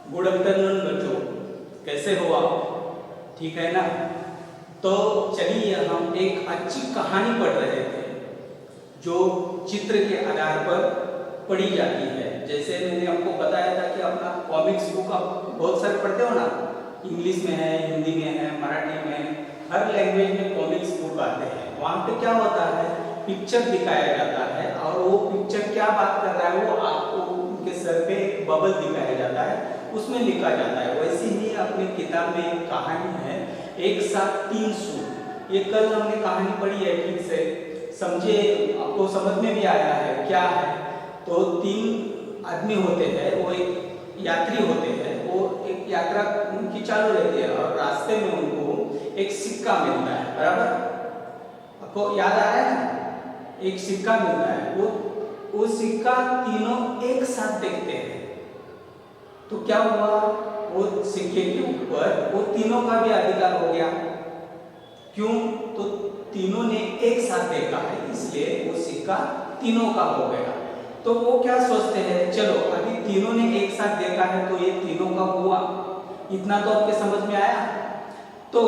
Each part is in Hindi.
गुड आफ्टरनून बच्चों, कैसे हो आप? ठीक है ना? तो चलिए हम एक अच्छी कहानी पढ़ रहे थे जो चित्र के आधार पर पढ़ी जाती है। जैसे मैंने आपको बताया था कि अपना कॉमिक्स बुक आप बहुत सारे पढ़ते हो ना, इंग्लिश में है, हिंदी में है, मराठी में, हर लैंग्वेज में कॉमिक्स बुक आते हैं। वहाँ पे क्या होता है, पिक्चर दिखाया जाता है और वो पिक्चर क्या बात कर रहा है वो आपको उनके सर पे एक बबल दिखाया जाता है, उसमें लिखा जाता है। वैसे ही अपनी किताब में एक कहानी है, एक साथ तीन सूट। ये कल हमने कहानी पढ़ी है, ठीक से समझे, आपको समझ में भी आया है क्या है। तो तीन आदमी होते हैं, वो एक यात्री होते हैं, वो एक यात्रा उनकी चालू रहती है और रास्ते में उनको एक सिक्का मिलता है। बराबर आपको याद आ रहा है ना? एक सिक्का मिलता है, वो सिक्का तीनों एक साथ देखते हैं। तो क्या हुआ, वो सिक्के के ऊपर वो तीनों का भी अधिकार हो गया। क्यों? तो तीनों ने एक साथ देखा है, इसलिए वो सिक्का तीनों का हो गया। तो वो क्या सोचते हैं, चलो अभी तीनों ने एक साथ देखा है तो ये तीनों का हुआ। इतना तो आपके समझ में आया। तो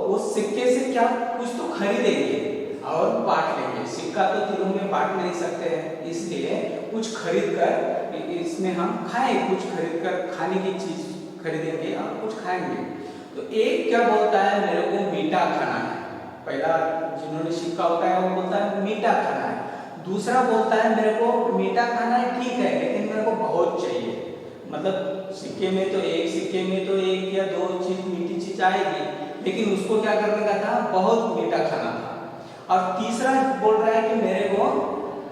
वो सिक्के से क्या कुछ तो खरीदेंगे और बांट लेंगे। सिक्का तो तीनों में बांट नहीं सकते हैं, इसलिए कुछ खरीद कर इसमें हम खाएं, कुछ खरीद कर खाने की चीज खरीदेंगे और कुछ खाएंगे। तो एक क्या बोलता है, मेरे को मीठा खाना है। पहला जिन्होंने सिक्का होता है वो बोलता है मीठा खाना है। दूसरा बोलता है मेरे को मीठा खाना है, ठीक है, लेकिन मेरे को बहुत चाहिए। मतलब सिक्के में तो एक या दो चीज मीठी चीज आएगी, लेकिन उसको क्या करने का था, बहुत मीठा खाना था। और तीसरा बोल रहा है कि मेरे को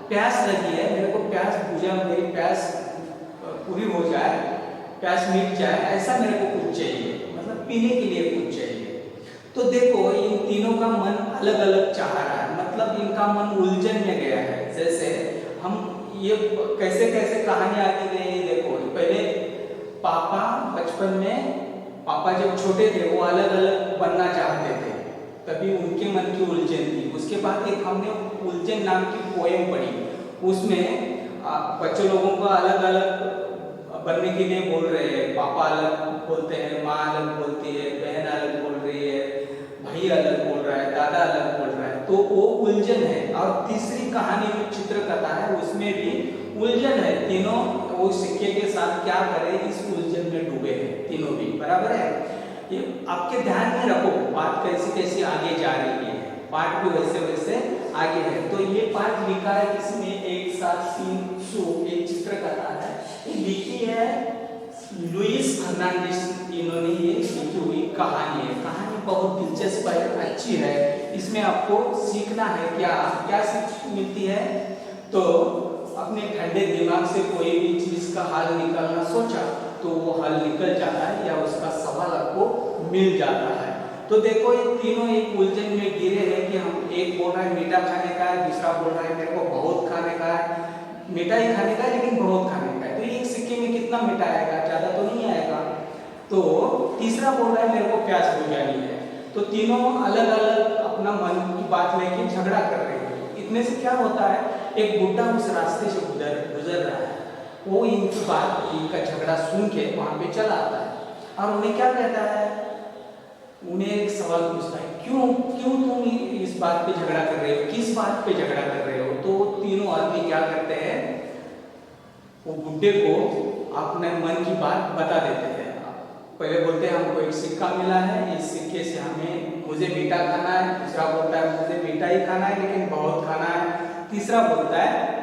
प्यास लगी है, मेरे को प्यास बुझा, मेरी प्यास पूरी हो जाए, प्यास मिट जाए, ऐसा मेरे को कुछ चाहिए, मतलब पीने के लिए कुछ चाहिए। तो देखो इन तीनों का मन अलग अलग चाह रहा है, मतलब इनका मन उलझन में गया है। जैसे हम ये कैसे कैसे कहानी आती गई, देखो पहले पापा बचपन में, पापा जब छोटे थे वो अलग अलग बनना चाहते थे, तभी उनके मन की उलझन थी। उसके बाद एक हमने उलझन नाम की पोएम पढ़ी, उसमें बच्चे लोगों को अलग अलग बनने के लिए बोल रहे हैं। पापा अलग बोलते हैं, माँ अलग बोलती है, बहन अलग बोल रही है, भाई अलग बोल रहा है, दादा अलग बोल रहा है। तो वो उलझन है। और तीसरी कहानी जो चित्रकथा है उसमें भी उलझन है। तीनों वो सिक्के के साथ क्या करें, इस उलझन में डूबे हैं तीनों भी। बराबर है? ये आपके ध्यान में रखो, बात कैसी कैसी आगे जा रही है, पाठ भी वैसे वैसे आगे है। तो ये पाठ लिखा है किसने, एक साथ तीन सूट, एक चित्रकथा है, ये लिखी है लुइस फर्नांडिस। इन्होंने ये लिखी हुई कहानी है। कहानी बहुत दिलचस्प है, अच्छी है। इसमें आपको सीखना है, क्या क्या सीख मिलती है। तो अपने ठंडे दिमाग से कोई भी चीज का हल निकालना सोचा तो वो हल निकल जाता है या उसका सवाल आपको मिल जाता है। तो देखो ये तीनों एक उलझन में गिरे हैं कि हम, एक बोल रहा है मीठा खाने का है, दूसरा बोल रहा है मेरे को बहुत खाने का है, मीठा ही खाने का है लेकिन बहुत खाने का है। तो एक सिक्के में कितना मीठा आएगा, ज्यादा तो नहीं आएगा। तो तीसरा बोल रहा है मेरे को प्यास बुझानी है। तो तीनों अलग अलग अपना मन की बात लेके झगड़ा कर रहे हैं। इतने से क्या होता है, एक बुड्ढा उस रास्ते से गुजर रहा है, वो इनकी बात, इनका झगड़ा सुन के वहां पे चला आता है और उन्हें क्या कहता है, उन्हें एक सवाल पूछता है, क्यों क्यों तुम इस बात पे झगड़ा कर रहे हो, किस बात पे झगड़ा कर रहे हो। तो तीनों आदमी क्या करते हैं, वो बुड्ढे को अपने मन की बात बता देते हैं। पहले बोलते हैं हमको एक सिक्का मिला है, इस सिक्के से हमें, मुझे मीठा खाना है। दूसरा बोलता है मुझे मीठा ही खाना है लेकिन बहुत खाना है। तीसरा बोलता है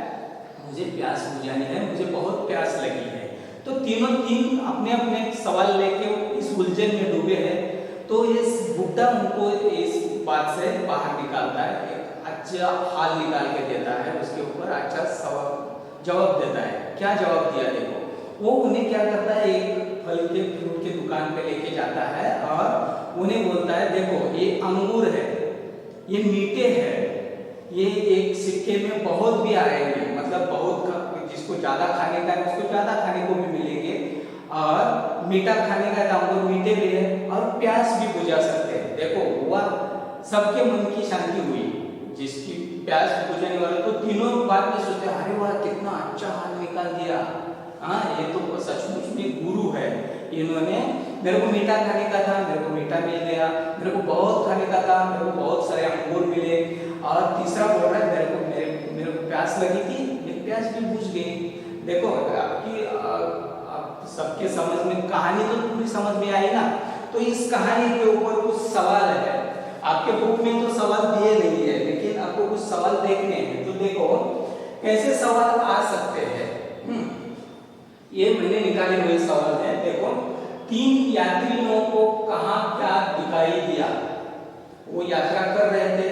मुझे प्यास बुझानी है, मुझे बहुत प्यास लगी है। तो तीनों तीन अपने अपने सवाल लेके इस उलझन में डूबे हैं। तो ये बुड्ढा उनको इस बात से बाहर निकालता है, एक अच्छा हाल निकाल के देता है, उसके ऊपर अच्छा जवाब देता है। क्या जवाब दिया देखो, वो उन्हें क्या करता है, एक फल के फ्रूट की दुकान पे लेके जाता है और उन्हें बोलता है देखो ये अंगूर है, ये मीठे हैं, ये एक सिक्के में बहुत भी आएंगे, मतलब बहुत जिसको ज्यादा खाने का है उसको ज्यादा खाने को भी मिलेंगे, और मीठा खाने का अंगूर मीठे भी है और प्यास भी बुझा सकते हैं। देखो हुआ, सबके मन की शांति हुई, जिसकी प्यास बुझाने वाला। तो तीनों बाद में सोचते हैं अरे वाह कितना अच्छा हाल निकाल दिया, हाँ ये तो सचमुच में गुरु है, इन्होंने मेरे को मीठा खाने का था, मेरे को मीठा मिल गया, मेरे को बहुत खाने का था, मेरे को बहुत सारे अंगूर मिले। और तीसरा बोल रहा है मेरे को प्यास लगी थी, मेरी प्यास भी बुझ गई। देखो आपकी आप सबके समझ में कहानी तो पूरी समझ में आई ना। तो इस कहानी के ऊपर कुछ सवाल है, आपके बुक में तो सवाल दिए नहीं है, लेकिन आपको कुछ सवाल देखने हैं। तो देखो कैसे सवाल आ सकते हैं। ये मैंने निकाले हुए सवाल है। देखो 3 यात्रियों को कहाँ क्या दिखाई दिया, वो यात्रा कर रहे थे,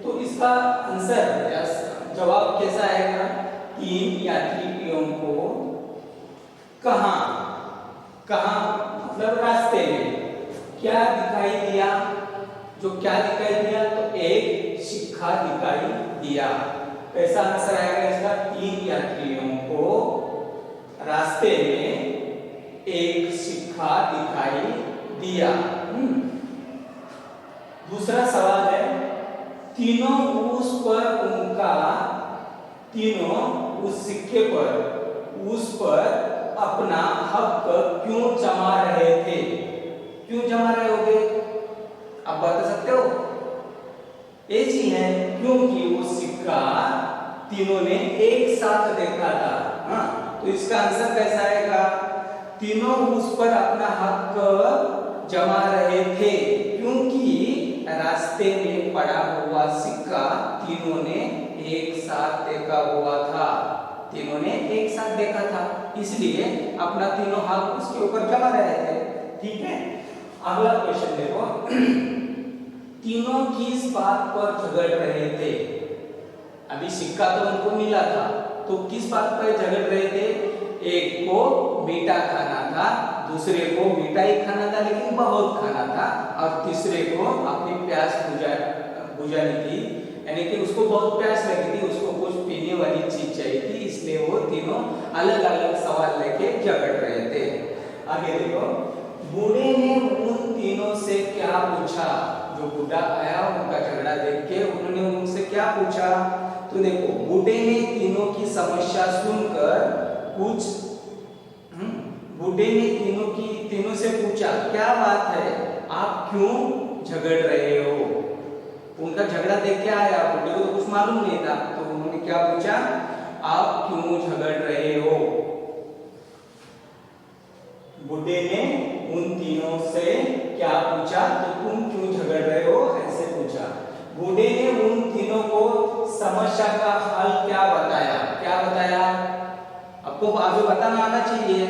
तो इसका आंसर या जवाब कैसा आएगा? 3 यात्रियों को कहाँ मतलब रास्ते में क्या दिखाई दिया? जो क्या दिखाई दिया? तो एक सिक्का दिखाई दिया। कैसा आंसर आएगा इसका? 3 यात्रियों को रास्ते में एक सिक्का दिखाई दिया। दूसरा सवाल है, तीनों उस सिक्के पर उस पर अपना हक क्यों जमा रहे थे? क्यों जमा रहे होगे आप बता सकते हो? एक ही है, क्योंकि वो सिक्का तीनों ने एक साथ देखा था। हाँ, तो इसका आंसर कैसा आएगा? तीनों उस पर अपना हक जमा रहे थे क्योंकि रास्ते में पड़ा हुआ सिक्का तीनों ने एक साथ देखा हुआ था। तीनों ने एक साथ देखा था, इसलिए अपना तीनों हक उसके ऊपर जमा रहे थे। ठीक है, अगला क्वेश्चन देखो। तीनों किस बात पर झगड़ रहे थे? अभी सिक्का तो उनको मिला था, तो किस बात पर झगड़ रहे थे? एक को मीठा खाना था, दूसरे को मीठा ही खाना था लेकिन बहुत खाना था, और तीसरे को अपनी प्यास बुझानी थी, यानी कि उसको बहुत प्यास लगी थी, उसको कुछ पीने वाली चीज चाहिए थी, इसलिए वो तीनों अलग अलग सवाल लेके झगड़ रहे थे। आगे देखो, बूढ़े ने उन तीनों से क्या पूछा? जो बूढ़ा आया उनका झगड़ा देख के उन्होंने उनसे क्या पूछा? तो देखो, बूढ़े ने तीनों की समस्या सुनकर बूढ़े ने तीनों से पूछा, क्या बात है, आप क्यों झगड़ रहे हो? उनका झगड़ा देख के आया, बूढ़े को तो कुछ मालूम नहीं था, तो उन्होंने क्या पूछा? आप क्यों झगड़ रहे हो? बूढ़े ने उन तीनों से क्या पूछा? तो तुम क्यों झगड़ रहे हो, ऐसे पूछा। बूढ़े ने उन तीनों को समस्या का हल क्या बताया? क्या बताया? आपको आगे बताना आना चाहिए।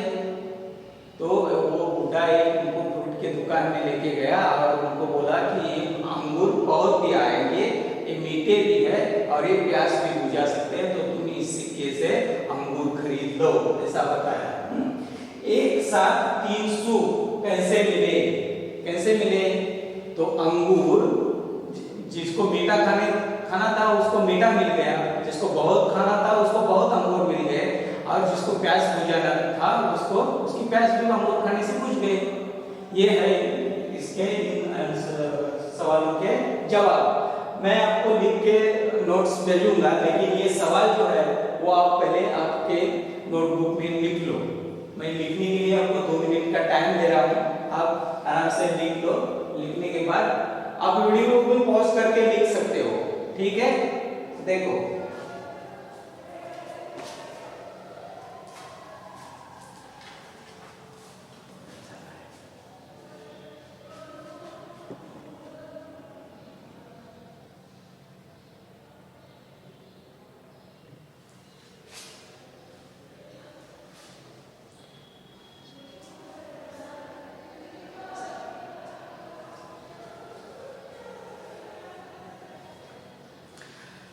तो वो बूढ़ा उनको फ्रूट के दुकान में लेके गया और उनको बोला कि ये अंगूर बहुत भी आएंगे, ये मीठे भी है और ये प्यास भी बुझा सकते हैं, तो तुम इस सिक्के से अंगूर खरीद लो, ऐसा बताया। एक साथ 3 सुख कैसे मिले? कैसे मिले? तो अंगूर, जिसको मीठा खाना था उसको मीठा मिल गया, जिसको बहुत खाना था उसको बहुत अंगूर मिल गए, और जिसको प्यास बुझाना था उसको उसकी प्यास भी अंगूर खाने से बुझ गए। ये है इसके सवालों के जवाब। मैं आपको लिख के नोट्स भेजूंगा, लेकिन ये सवाल जो है वो आप पहले आपके नोटबुक में लिख लो। मैं लिखने के लिए आपको 2 मिनट का टाइम दे रहा हूँ, आप आराम से लिख लो। लिखने के बाद आप वीडियो को पॉज करके लिख सकते हो। ठीक है, देखो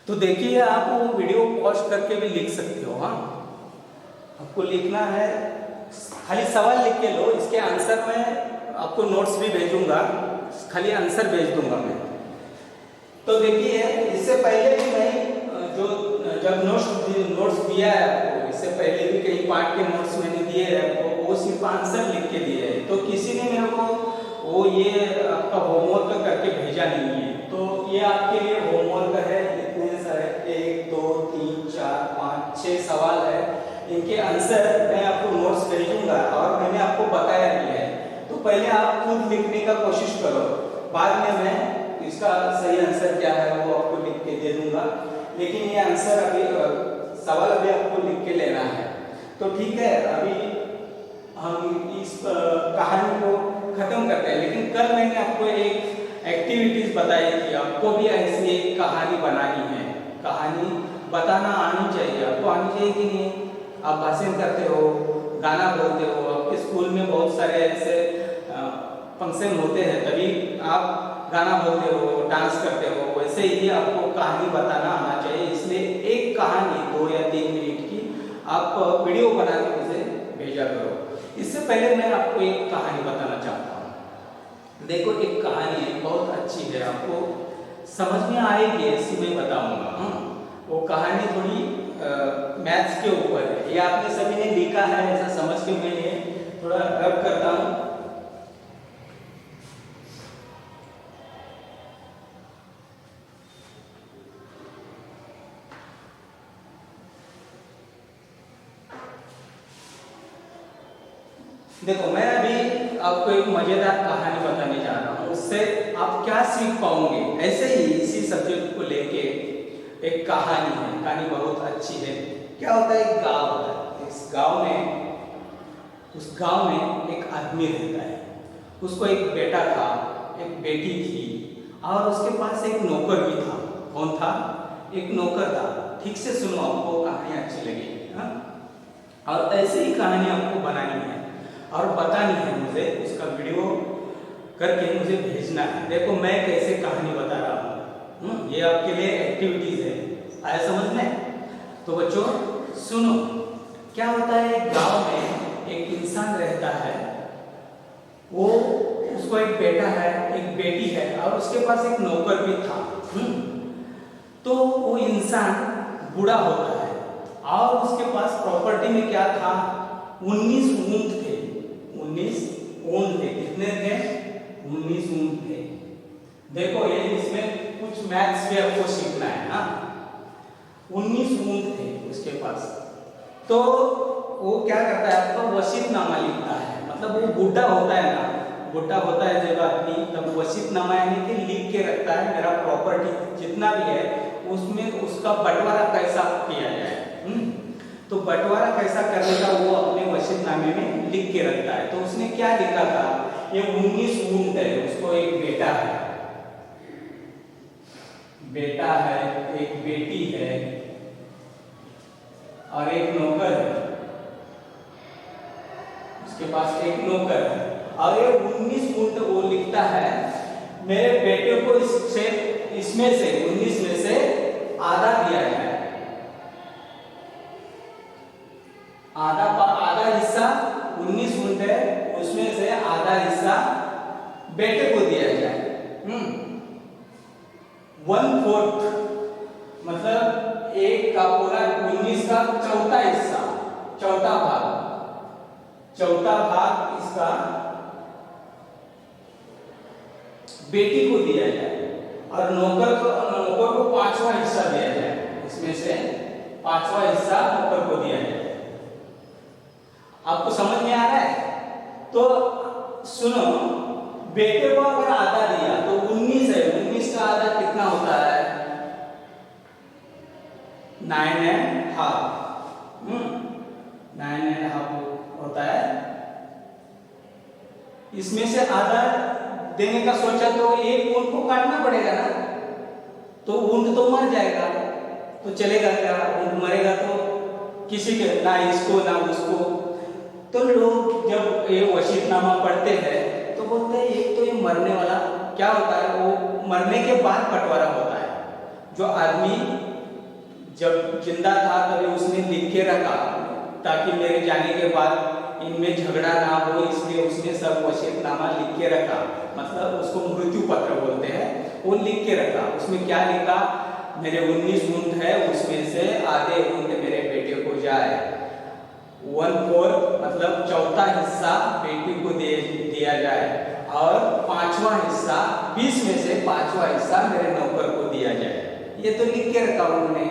तो देखिए, आप वो वीडियो पॉज करके भी लिख सकते हो। हाँ, आपको लिखना है, खाली सवाल लिख के लो, इसके आंसर में आपको नोट्स भी भेजूंगा, खाली आंसर भेज दूंगा मैं। तो देखिए, इससे पहले भी मैं जब नोट्स दिया है आपको, इससे पहले भी कई पार्ट के नोट्स मैंने दिए हैं आपको, वो सिर्फ आंसर लिख के दिए हैं। तो किसी ने मेरे को वो ये आपका होमवर्क करके भेजा नहीं है, तो ये आपके लिए होमवर्क है। इतने सारे 1 2 3 4 5 6 सवाल है, इनके आंसर मैं आपको नोट्स भेजूंगा और मैंने आपको बताया भी है। पहले आप खुद लिखने का कोशिश करो, बाद में मैं इसका सही आंसर क्या है वो आपको लिख के दे दूंगा, लेकिन ये आंसर अभी सवाल अभी आपको लिख के लेना है। तो ठीक है, अभी हम इस कहानी को खत्म करते हैं। लेकिन कल मैंने आपको एक एक्टिविटीज बताई थी, आपको भी ऐसी एक कहानी बनानी है। कहानी बताना आनी चाहिए, आपको आनी चाहिए कि नहीं? आप भाषण करते हो, गाना बोलते हो, आपके स्कूल में बहुत सारे ऐसे फंक्शन होते हैं, तभी आप गाना बोलते हो, डांस करते हो, वैसे ही आपको कहानी बताना आना चाहिए। इसलिए एक कहानी 2 या 3 मिनट की आप वीडियो बना के मुझे भेजा करो। इससे पहले मैं आपको एक कहानी बताना चाहता हूँ। देखो, एक कहानी है, बहुत अच्छी है, आपको समझ में आएगी ऐसी मैं बताऊंगा। वो कहानी थोड़ी मैथ्स के ऊपर है, ये आपने सभी ने लिखा है, ऐसा समझ के मैं ये थोड़ा रब करता हूँ। देखो, मैं अभी आपको एक मजेदार कहानी बताने जा रहा हूँ, उससे आप क्या सीख पाओगे। ऐसे ही इसी सब्जेक्ट को लेके एक कहानी है, कहानी बहुत अच्छी है। क्या होता है, एक गांव होता है, इस गांव में, उस गांव में एक आदमी रहता है, उसको एक बेटा था, एक बेटी थी, और उसके पास एक नौकर भी था। कौन था? एक नौकर था। ठीक से सुनो, आपको कहानी अच्छी लगेगी। हाँ, और ऐसे ही कहानी आपको बनानी है और बतानी है मुझे, उसका वीडियो करके मुझे भेजना है। देखो मैं कैसे कहानी बता रहा हूँ, ये आपके लिए एक्टिविटीज है, आया समझ में? तो बच्चों सुनो, क्या होता है, गांव में एक इंसान रहता है, वो, उसको एक बेटा है, एक बेटी है, और उसके पास एक नौकर भी था। तो वो इंसान बूढ़ा होता है और उसके पास प्रॉपर्टी में क्या था, 19 ऊंट थे। 19 ऊंट थे। कितने थे? 19 ऊंट थे। देखो, ये इसमें कुछ मैथ्स भी आपको सीखना है ना। 19 ऊंट थे उसके पास। तो वो क्या करता है, आपका वसीयतनामा लिखता है। मतलब वो बूढ़ा होता है ना, बूढ़ा होता है जब आदमी, तब वसीयतनामा यानी कि लिख के रखता है, मेरा प्रॉपर्टी जितना भी है उसमें उसका बंटवारा कैसा किया जाए। तो बंटवारा कैसा करने का वो अपने वसीयतनामे में लिख के रखता है। तो उसने क्या लिखा था, ये 19 ऊंट है, उसको एक बेटा है, बेटा है, एक बेटी है और एक नौकर है। उसके पास एक नौकर है और ये 19 ऊंट वो लिखता है, मेरे बेटे को इसमें से 19 में से आधा दिया जाए। आधा हिस्सा 19 ऊंट है, उसमें से आधा हिस्सा बेटे को दिया जाए। 1/4 मतलब एक का पूरा 19 का चौथा हिस्सा, चौथा भाग इसका बेटी को दिया जाए और नौकर को 5वां हिस्सा दिया जाए। इसमें से 5वां हिस्सा नौकर को दिया जाए। आपको समझ में आ रहा है? तो सुनो, बेटे को अगर आधा दिया तो 19 है, 19 का आधा कितना होता है? 9.5। 9.5 होता है। इसमें से आधा देने का सोचा तो एक ऊंट को काटना पड़ेगा ना, तो ऊंट तो मर जाएगा, तो चलेगा क्या? ऊंट मरेगा तो किसी के, ना इसको ना उसको। तो लोग जब ये वसीयतनामा पढ़ते हैं तो बोलते हैं एक तो ये मरने वाला, क्या होता है, वो मरने के बाद बंटवारा होता है। जो आदमी जब जिंदा था तभी उसने लिख के रखा ताकि मेरे जाने के बाद इनमें झगड़ा ना हो, इसलिए उसने सब वसीयतनामा लिख के रखा। मतलब उसको मृत्यु पत्र बोलते हैं। वो लिख के रखा, उसमें क्या लिखा, मेरे 19 ऊंट है, उसमें से आधे ऊंट मेरे बेटे को जाए। 1/4 मतलब चौथा हिस्सा बेटी को दिया जाए और 5वां हिस्सा, 20 में से 5वां हिस्सा मेरे नौकर को दिया जाए। ये तो लिख के रखा उन्होंने।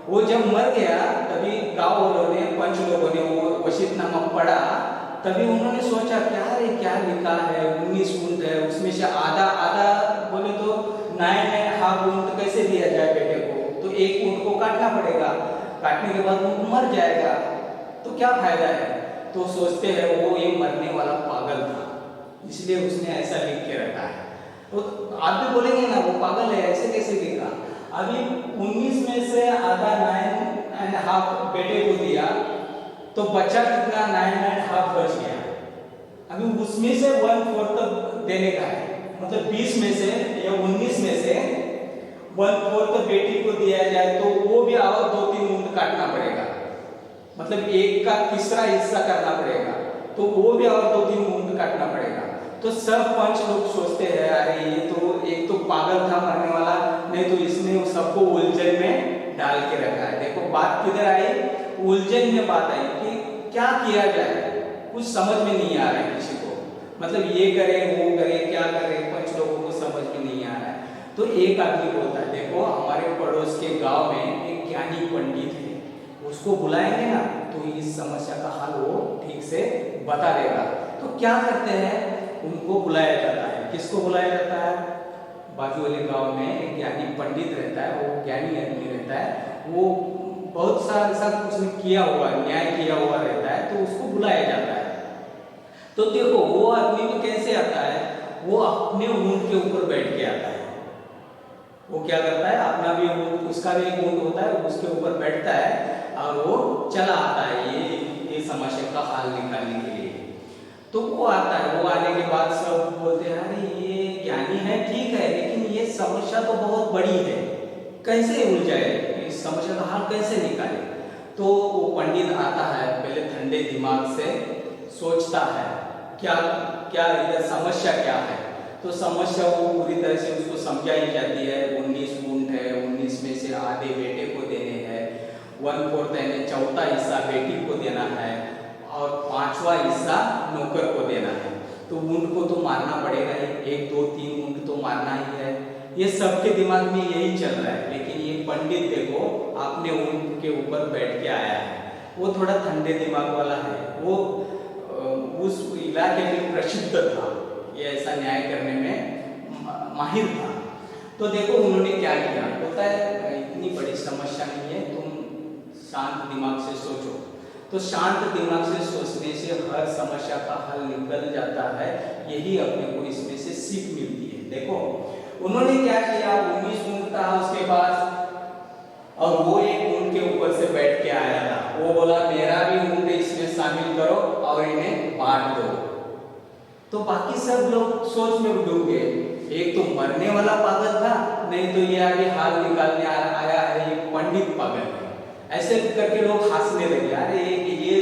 वो जब मर गया तभी गांव वालों ने, पंच लोगों ने वो वसीयतनामा पढ़ा तभी उन्होंने सोचा क्या है, क्या लिखा है 19 ऊंट है, उसमें से आधा आधा बोले तो 9.5 ऊंट कैसे दिया जाए बेटे को, तो एक ऊंट को काटना पड़ेगा, काटने के बाद ऊंट मर जाएगा तो क्या फायदा है। तो सोचते हैं वो ये मरने वाला पागल था, इसलिए उसने ऐसा लिख के रखा है। तो आप भी बोलेंगे ना वो पागल है, ऐसे कैसे लिखा। अभी 19 में से आधा 9.5 बेटे को दिया तो बचा कितना, 9.5 बच गया। अभी उसमें से 1/4 देने का है, मतलब 20 में से या 19 में से 1/4 बेटी को दिया जाए तो वो भी और 2-3 ऊंट काटना पड़ेगा, मतलब 1 का तीसरा हिस्सा करना पड़ेगा, तो वो भी और 2-3 ऊंट काटना पड़ेगा। तो सब पंच लोग सोचते हैं अरे ये तो एक तो पागल था मरने वाला, नहीं तो इसने सबको उलझन में डाल के रखा है। देखो बात किधर आई, उलझन में बात आई कि क्या किया जाए, कुछ समझ में नहीं आ रहा है किसी को, मतलब ये करे वो करे क्या करे, पंच लोगों को समझ में नहीं आ रहा है। तो एक आदमी बोलता है देखो हमारे पड़ोस के गांव में एक ज्ञानी पंडित है, उसको बुलाएंगे ना तो इस समस्या का हल वो ठीक से बता देगा। तो क्या करते हैं, उनको बुलाया जाता है। किसको बुलाया जाता है, बाजू वाले गांव में एक ज्ञानी पंडित रहता है, वो ज्ञानी आदमी रहता है, वो बहुत सारा ऐसा कुछ किया हुआ न्याय किया हुआ रहता है, तो उसको बुलाया जाता है। तो देखो वो आदमी भी कैसे आता है, वो अपने ऊंट के ऊपर बैठ के आता है। वो क्या करता है, अपना भी ऊंट, उसका भी एक ऊंट होता है, उसके ऊपर बैठता है और वो चला आता है ये समस्या का हल निकालने के लिए। तो वो आता है, वो आने के बाद सब बोलते हैं अरे ये ज्ञानी है ठीक है, लेकिन ये समस्या तो बहुत बड़ी है, कैसे उलझाए, इस समस्या का हल कैसे निकाले। तो वो पंडित आता है, पहले ठंडे दिमाग से सोचता है क्या क्या इधर समस्या क्या है। तो समस्या वो पूरी तरह से उसको समझाई जाती है। 19 ऊंट है, 19 में से आधे बेटे को देने हैं, 1/4 यानी चौथा हिस्सा बेटी को देना है और 5वां हिस्सा नौकर को देना है। तो ऊंट को तो मारना पड़ेगा ही, 1 2 3 ऊंट तो मारना ही है, ये सबके दिमाग में यही चल रहा है। लेकिन ये पंडित देखो अपने ऊंट के ऊपर बैठ के आया है, वो थोड़ा ठंडे दिमाग वाला है, वो उस इलाके में प्रसिद्ध था, ये ऐसा न्याय करने में माहिर था। तो देखो उन्होंने क्या किया, होता है इतनी बड़ी समस्या नहीं है, तुम शांत दिमाग से सोचो। तो शांत दिमाग से सोचने से हर समस्या का हल निकल जाता है, यही अपने को इसमें से सीख मिलती है। देखो उन्होंने क्या किया, 19 ऊंट था उसके पास और वो एक ऊंट के ऊपर से बैठ के आया था। वो बोला मेरा भी ऊंट इसमें शामिल करो और इन्हें बांट दो। तो बाकी सब लोग सोच में डूब गए, एक तो मरने वाला पागल था, नहीं तो ये आगे हाल निकालने आया है ये पंडित पागल है। ऐसे करके लोग हंसने लगे, अरे ये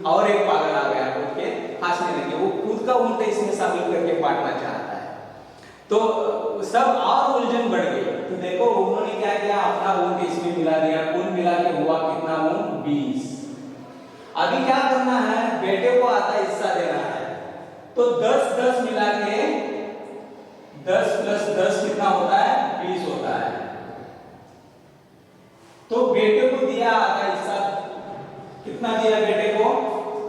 और एक पागल आ गया बोल के हंसने लगे। वो खुद का ऊंट इसमें शामिल करके बांटना चाहता है, तो सब और उलझन बढ़ गई। तो देखो उन्होंने क्या किया, अपना ऊंट इसमें मिला दिया, कुल मिला के हुआ कितना ऊंट, 20। अभी क्या करना है, बेटे को आधा हिस्सा देना है, तो 10-10 मिला के 10 + 10 कितना होता है, 20 होता है। तो बेटे को दिया आधा हिस्सा, कितना दिया बेटे को,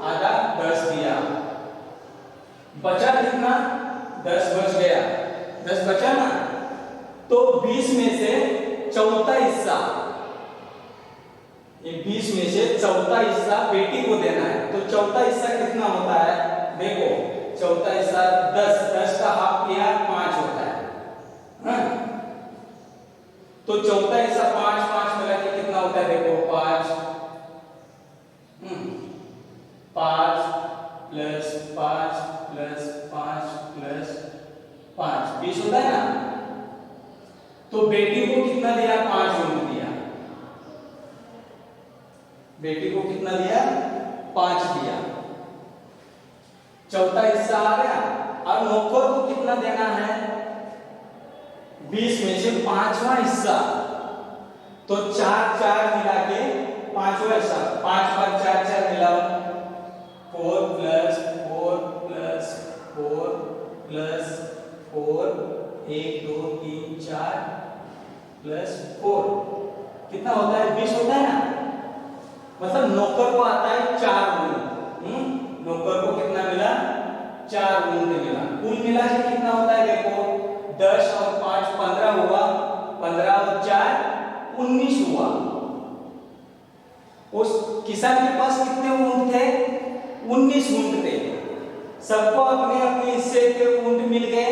आधा 10 दिया, बचा कितना, 10 बच गया, 10 बचा ना। तो 20 में से चौथा हिस्सा, ये 20 में से चौथा हिस्सा बेटी को देना है। तो चौथा हिस्सा कितना होता है, देखो चौथा हिस्सा 10 का हाफ किया 5 होता है, तो चौथा हिस्सा 5 मिला के कितना होता है, देखो 5 + 5 + 5 + 5 20 होता है ना। तो बेटी को कितना दिया, 5 ऊंट दिया, बेटी को कितना दिया, 5 दिया, चौथा हिस्सा आ गया। और नौकर को कितना देना है, 20 में से 5वां हिस्सा, तो 4 मिला के 5वां हिस्सा, 5 × 4 मिलाओ, 4 + 4 + 4 + 4 1 2 3 4 + 4 कितना होता है, 20 होता है ना। मतलब नौकर को आता है 4 ऊंट, नौकर को कितना 4 ऊंट मिला। कुल मिला के कितना होता है देखो, 10 और 5 15 हुआ, 15 और 4 19 हुआ। उस किसान के पास कितने ऊंट थे, 19 ऊंट थे। सबको अपने अपने हिस्से के ऊंट मिल गए।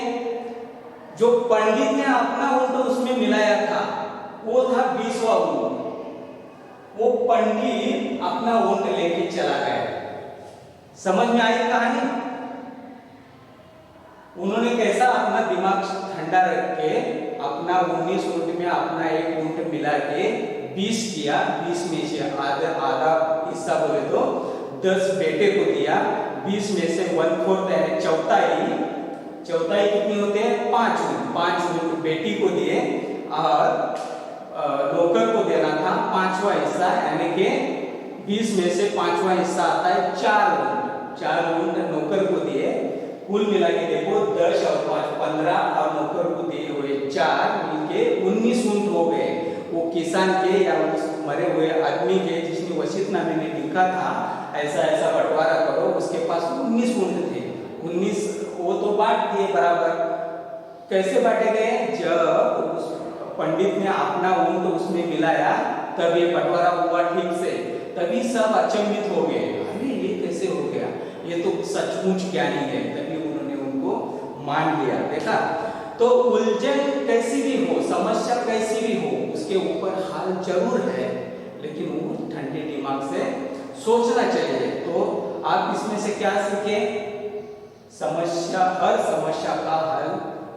जो पंडित ने अपना ऊंट उसमें मिलाया था वो था 20वां ऊंट। वो पंडित अपना ऊंट लेके चला गया। समझ में आई कहानी? उन्होंने कैसा अपना दिमाग ठंडा रख के अपना 19 ऊंट में अपना एक ऊंट मिला के 20 किया। 20 में से आधा हिस्सा बोले तो 10 बेटे को दिया। 20 में से 1/4 यानी चौथाई कितनी होते हैं, 5 ऊंट। 5 ऊंट बेटी को दिए और नौकर को देना था 5वां हिस्सा, यानी कि 20 में से 5वां हिस्सा आता है 4 ऊंट। 4 ऊंट नौकर को दिए। कुल मिला के देखो 10 और 5 15 और नौकर को दिए हुए 4 मिलके 19 ऊंट हो गए। वो किसान के या उस मरे हुए आदमी के जिसने वसीयतनामे में लिखा था ऐसा ऐसा बंटवारा करो, उसके पास 19 ऊंट थे। 19 वो तो बांट दिए बराबर। कैसे बांटे गए, जब उस पंडित ने अपना ऊंट उसमें मिलाया तब ये बंटवारा हुआ ठीक से। तभी सब अचंभित हो गए, अरे ये कैसे हो गया, ये तो सचमुच ज्ञानी है। तभी उन्होंने उनको मान लिया। देखा, तो उलझन कैसी भी हो, समस्या कैसी भी हो, उसके ऊपर हल जरूर है, लेकिन वो ठंडे दिमाग से सोचना चाहिए। तो आप इसमें से क्या सीखे, हर समस्या का हल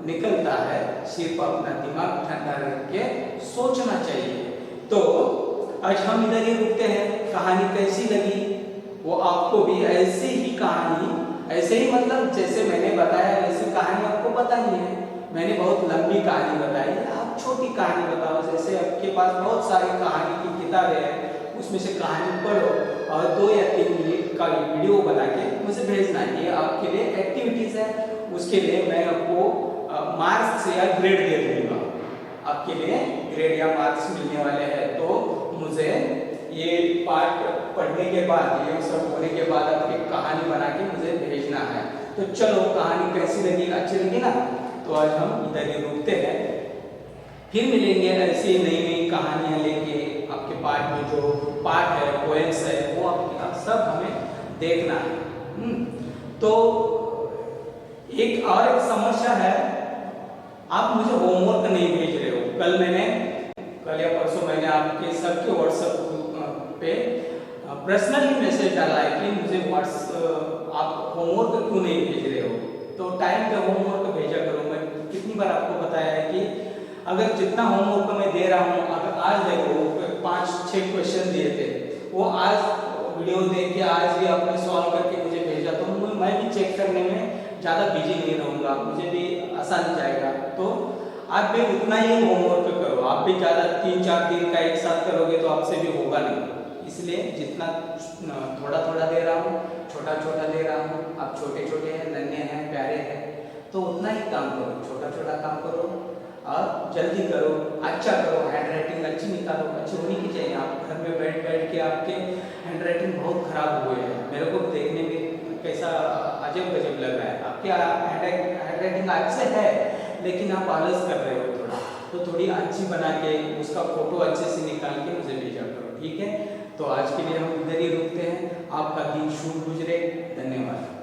निकलता है, सिर्फ अपना दिमाग ठंडा रख के सोचना चाहिए। तो आज हम इधर ही रुकते हैं। कहानी कैसी लगी वो आपको भी ऐसे ही कहानी, ऐसे ही मतलब जैसे मैंने बताया वैसी कहानी आपको बतानी है। मैंने बहुत लंबी कहानी बताई, आप छोटी कहानी बताओ। जैसे आपके पास बहुत सारी कहानी की किताबें हैं, उसमें से कहानी पढ़ो और 2 या 3 मिनट का वीडियो बना के मुझे भेजना। ये आपके लिए एक्टिविटीज है, उसके लिए मैं आपको मार्क्स या ग्रेड दे दूंगा। आपके लिए ग्रेड या मार्क्स मिलने वाले हैं। तो मुझे ये पाठ पढ़ने के बाद, ये सब होने के बाद आपकी कहानी बना के मुझे भेजना है। तो चलो, कहानी कैसी लगी, अच्छी लगी ना? तो आज हम इधर ही रुकते हैं, फिर मिलेंगे ऐसी नई नई कहानियां लेके। आपके पाठ में जो पाठ है, पोएम्स है, वो आपका सब हमें देखना है। तो एक और एक समस्या है, आप मुझे होमवर्क नहीं भेज रहे हो। कल या परसों मैंने आपके सबके व्हाट्सएप पे पर्सनली मैसेज डाला है कि मुझे आप होमवर्क क्यों नहीं भेज रहे हो। तो टाइम पे होमवर्क भेजा करो। मैं कितनी बार आपको बताया है कि अगर जितना होमवर्क मैं दे रहा हूँ, अगर आज देखो 5-6 क्वेश्चन दिए थे, वो आज वीडियो देख के आज भी आपने सॉल्व करके मुझे भेजा, तो मैं भी चेक करने में ज़्यादा बिजी नहीं रहूँगा, मुझे भी आसान जाएगा। तो आप भी उतना ही होमवर्क करो। आप भी ज़्यादा 3-4 दिन का एक साथ करोगे तो आपसे भी होगा नहीं। इसलिए जितना थोड़ा थोड़ा दे रहा हूँ, छोटा छोटा दे रहा हूँ, आप छोटे छोटे हैं, नन्हे हैं, प्यारे हैं, तो उतना ही काम करो, छोटा छोटा काम करो और जल्दी करो, अच्छा करो। हैंड राइटिंग अच्छी निकालो, अच्छी होनी की चाहिए। आप घर में बैठ बैठ के आपके हैंड राइटिंग बहुत खराब हुए हैं, मेरे को देखने में कैसा अजब गजब लग रहा है। आपके हैंड राइटिंग अच्छे है, लेकिन आप आलस कर रहे हो थोड़ा। तो थोड़ी अच्छी बना के उसका फोटो अच्छे से निकाल के मुझे भेजा करो, ठीक है? तो आज के लिए हम इधर ही रुकते हैं। आपका दिन शुभ गुजरे। धन्यवाद।